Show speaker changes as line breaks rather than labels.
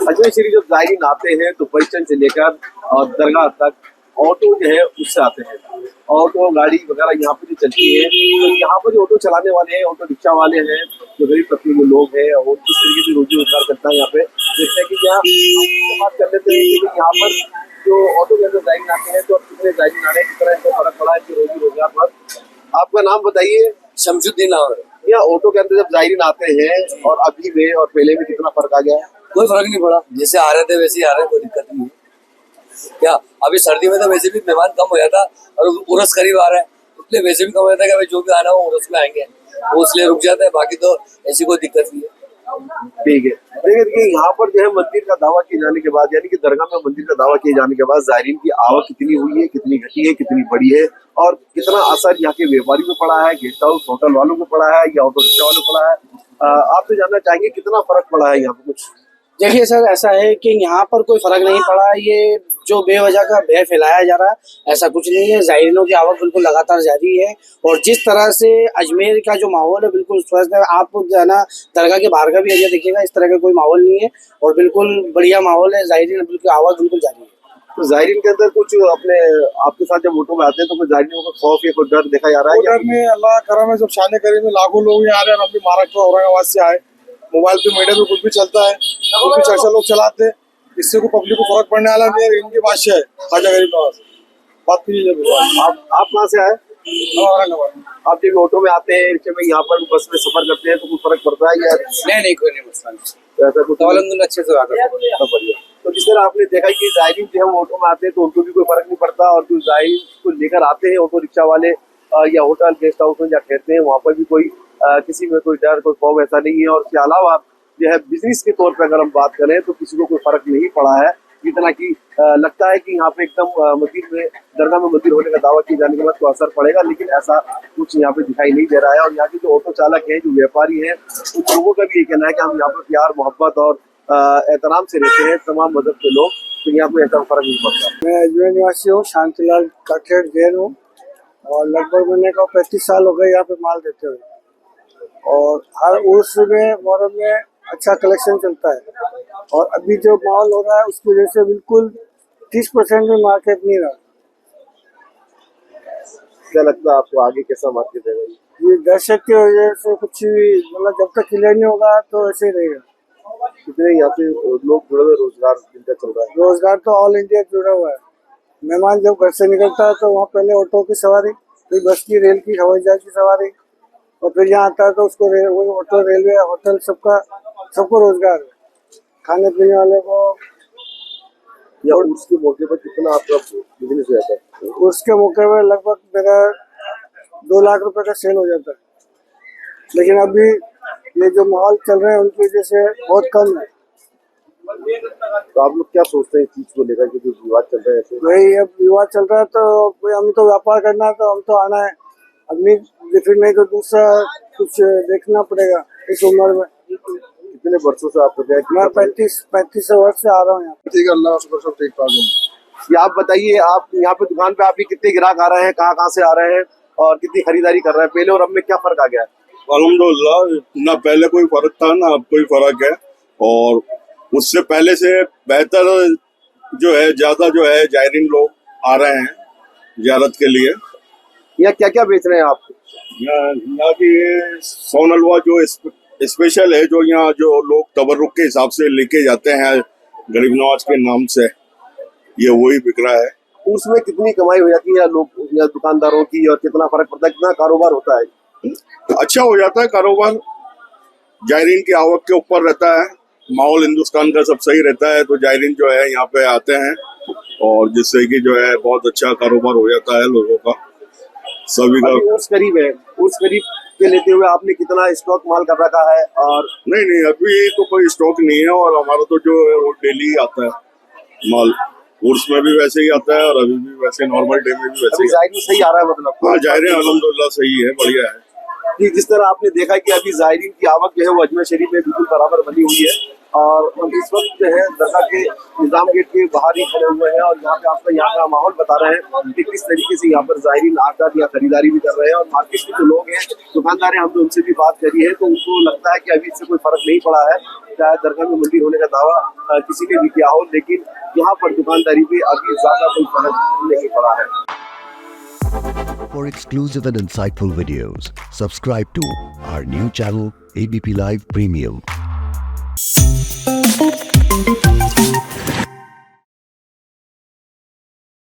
अजमेर शरीफ जब जायरीन आते हैं तो बस स्टैंड से लेकर दरगाह तक ऑटो जो है उससे आते हैं। ऑटो गाड़ी वगैरह यहाँ पे जो चलती है, तो यहाँ पर जो ऑटो चलाने वाले हैं, ऑटो रिक्शा वाले हैं, जो गरीब तबके के लोग हैं और किस तरीके से रोजी रोजगार करता है यहाँ पे देखते हैं कि यहाँ बात कर लेते हैं कि यहाँ पर जो ऑटो के अंदर जायरीन आते हैं तो अब कितने जायरीन आ रहे हैं, किस तरह इनको फर्क पड़ा है कि रोजी रोजगार पर। आपका नाम बताइए।
शमसुद्दीन।
या ऑटो के अंदर जब जायरीन आते हैं और अभी में और पहले में कितना फर्क आ गया है?
कोई फर्क नहीं पड़ा, जैसे आ रहे थे वैसे ही आ रहे हैं, कोई दिक्कत नहीं है। क्या अभी सर्दी में तो वैसे भी मेहमान कम हो जाता और उर्स करीब आ रहा है, इसलिए वैसे भी कम हो जाता है कि भाई जो भी आना हो उर्स में आएंगे, वो इसलिए रुक जाता है, बाकी तो ऐसी कोई दिक्कत नहीं है।
ठीक है। देखिए यहाँ पर जो है मंदिर का दावा किए जाने के बाद, यानी कि दरगाह में मंदिर का दावा किए जाने के बाद जायरीन की आवक कितनी हुई है, कितनी घटी है, कितनी बढ़ी है और कितना असर यहाँ के व्यापारियों को पड़ा है, गेस्ट हाउस होटल वालों को पड़ा है या ऑटो रिक्शा वालों को पड़ा है, आप तो जानना चाहेंगे कितना फर्क पड़ा है यहाँ पे कुछ?
देखिए सर, ऐसा है कि यहाँ पर कोई फर्क नहीं पड़ा। ये जो बेवजह का भय फैलाया जा रहा है ऐसा कुछ नहीं है। जायरीनों की आवक बिल्कुल लगातार जारी है और जिस तरह से अजमेर का जो माहौल है बिल्कुल स्वस्थ है। आप जो है ना दरगाह के बाहर का भी एरिया देखिएगा, इस तरह का कोई माहौल नहीं है और बिल्कुल बढ़िया माहौल है। जायरीन बिल्कुल आवक बिल्कुल जारी है।
तो जायरीन के अंदर कुछ अपने आपके साथ जब ऑटो में आते हैं तो कुछ जायरीनों का खौफ या कोई डर देखा जा रहा है?
डर में अल्लाह करम है, जब शान करीम में लाखों लोग यहाँ आ रहे हैं। हम भी महाराष्ट्र औरंगाबाद से आए, मोबाइल पे मीडिया पे कुछ भी चलता है, कुछ भी चर्चा लोग चलाते हैं, इससे को पब्लिक को फर्क पड़ने वाला नहीं है। इनकी बादशाह है ख्वाजा गरीब नवाज। बात कीजिए।
आप कहाँ से आए?
औरंगाबाद।
आप जब ऑटो में आते हैं, रिक्शे में, यहाँ पर बस में सफर करते हैं तो कुछ फर्क पड़ता है या
नहीं कोई नहीं मसला,
ऐसा कुछ?
अच्छे से
बढ़िया। तो जिस तरह आपने देखा कि जायरीन जो है वो ऑटो में आते हैं तो उनको भी कोई फर्क नहीं पड़ता और जो जायरीन को लेकर आते हैं ऑटो रिक्शा वाले या होटल गेस्ट हाउस में जा ठहरते हैं वहाँ पर भी कोई किसी में कोई डर कोई खौफ ऐसा नहीं है। और इसके अलावा जो है बिजनेस के तौर पर अगर हम बात करें तो किसी को कोई फर्क नहीं पड़ा है, जितना कि लगता है कि यहाँ पे एकदम मंदिर में दरगाह में मंदिर होने का दावा किए जाने के बाद तो असर पड़ेगा, लेकिन ऐसा कुछ यहाँ पे दिखाई नहीं दे रहा है। और यहाँ के जो ऑटो चालक हैं, जो व्यापारी हैं, उन लोगों का भी ये कहना है कि हम यहाँ पर प्यार मोहब्बत और एहतराम से रहते हैं तमाम मजहब के लोग, तो यहाँ पे ऐसा फर्क नहीं पड़ता।
मैं अजमेर निवासी हूँ, शांतिलाल काठेड़ जैन हूँ और लगभग मैंने का 35 साल हो गए यहाँ पे माल देते हुए और हर उर्स में मुहर्रम में अच्छा कलेक्शन चलता है। और अभी जो माहौल हो रहा है उसकी वजह से बिल्कुल 30% भी मार्केट नहीं रहा।
क्या लगता है आपको आगे कैसा मार्केट रहेगा?
ये दहशत की वजह से कुछ भी मतलब जब तक क्लियर नहीं होगा तो ऐसे ही रहेगा।
कितने यहाँ पे लोग जुड़े हुए, रोजगार जिनका चल रहा है?
रोजगार तो ऑल इंडिया जुड़ा हुआ है। मेहमान जब घर से निकलता है तो वहाँ पहले ऑटो की सवारी, फिर बस की, रेल की, हवाई जहाज की सवारी और फिर यहाँ आता है तो उसको वही ऑटो, रेलवे, होटल सबको रोजगार है। खाने पीने वाले को
या उसके मौके पर कितना आपका बिजनेस हो जाता है?
उसके मौके पर लगभग मेरा 2 लाख रुपए का सेल हो जाता है, लेकिन अभी ये जो माहौल चल रहे हैं उनकी वजह से बहुत कम है।
तो आप लोग क्या सोचते हैं इस चीज को लेकर कि जो विवाद चल रहा है ऐसे?
वही अब विवाद चल रहा है तो हम तो व्यापार करना है तो हम तो आना है, अभी फिर नहीं तो दूसरा कुछ देखना पड़ेगा इस उम्र में।
कितने वर्षों से आप?
मैं 35 वर्ष से आ रहा हूँ यहाँ।
ठीक है, अल्लाह शुक्र सब ठीक ठाक है। ये आप बताइए, आप यहाँ पे दुकान पे आपके कितने ग्राहक आ रहे हैं, कहाँ से आ रहे हैं और कितनी खरीदारी कर रहे हैं? पहले और अब में क्या फर्क आ गया है?
अल्हम्दुलिल्लाह, ना पहले कोई फर्क था ना अब कोई फर्क है और उससे पहले से बेहतर जो है, ज्यादा जो है जायरीन लोग आ रहे हैं ज़ियारत के लिए।
यहाँ क्या क्या बेच रहे हैं आप?
यहाँ की सोन हलवा जो स्पेशल है, जो यहाँ जो लोग तबर्रुक के हिसाब से लेके जाते हैं गरीब नवाज के नाम से, ये वही बिक रहा है।
उसमें कितनी कमाई हो जाती है लोग या दुकानदारों की और कितना फर्क पड़ता है, कितना कारोबार होता है?
अच्छा हो जाता है कारोबार, जायरीन की आवक के ऊपर रहता है, माहौल हिंदुस्तान का सब सही रहता है तो जायरीन जो है यहाँ पे आते हैं और जिससे कि जो है बहुत अच्छा कारोबार हो जाता है लोगों का, सभी का।
उर्स करीब है, उर्स करीब के लेते हुए आपने कितना स्टॉक माल कर रखा है? और
नहीं अभी तो कोई स्टॉक नहीं है और हमारा तो जो है वो डेली आता है माल, उर्स में भी वैसे ही आता है और अभी भी वैसे नॉर्मल डे में भी वैसे ही।
जायरीन सही आ रहा है मतलब?
हाँ, जायरीन अल्हम्दुलिल्लाह सही है, बढ़िया है।
जिस तरह आपने देखा कि अभी जायरीन की आवक जो है वो अजमेर शरीफ में बिल्कुल बराबर बनी हुई है, और हम इस वक्त जो है दरगाह के निजाम गेट के बाहर ही खड़े हुए हैं और यहाँ पे आपको यहाँ का माहौल बता रहे हैं कि किस तरीके से यहाँ पर ज़ायरीन आकर या खरीदारी भी कर रहे हैं। और मार्केट के जो लोग हैं, दुकानदार हैं, हमने उनसे भी बात करी है तो उनको लगता है कि अभी इससे कोई फर्क नहीं पड़ा है। शायद दरगाह में मंडी होने का दावा किसी ने भी किया हो, लेकिन यहाँ पर दुकानदारी पे अभी ज़्यादा कोई फर्क नहीं पड़ा है।
For exclusive and insightful videos, subscribe to our new channel ABP Live Premium.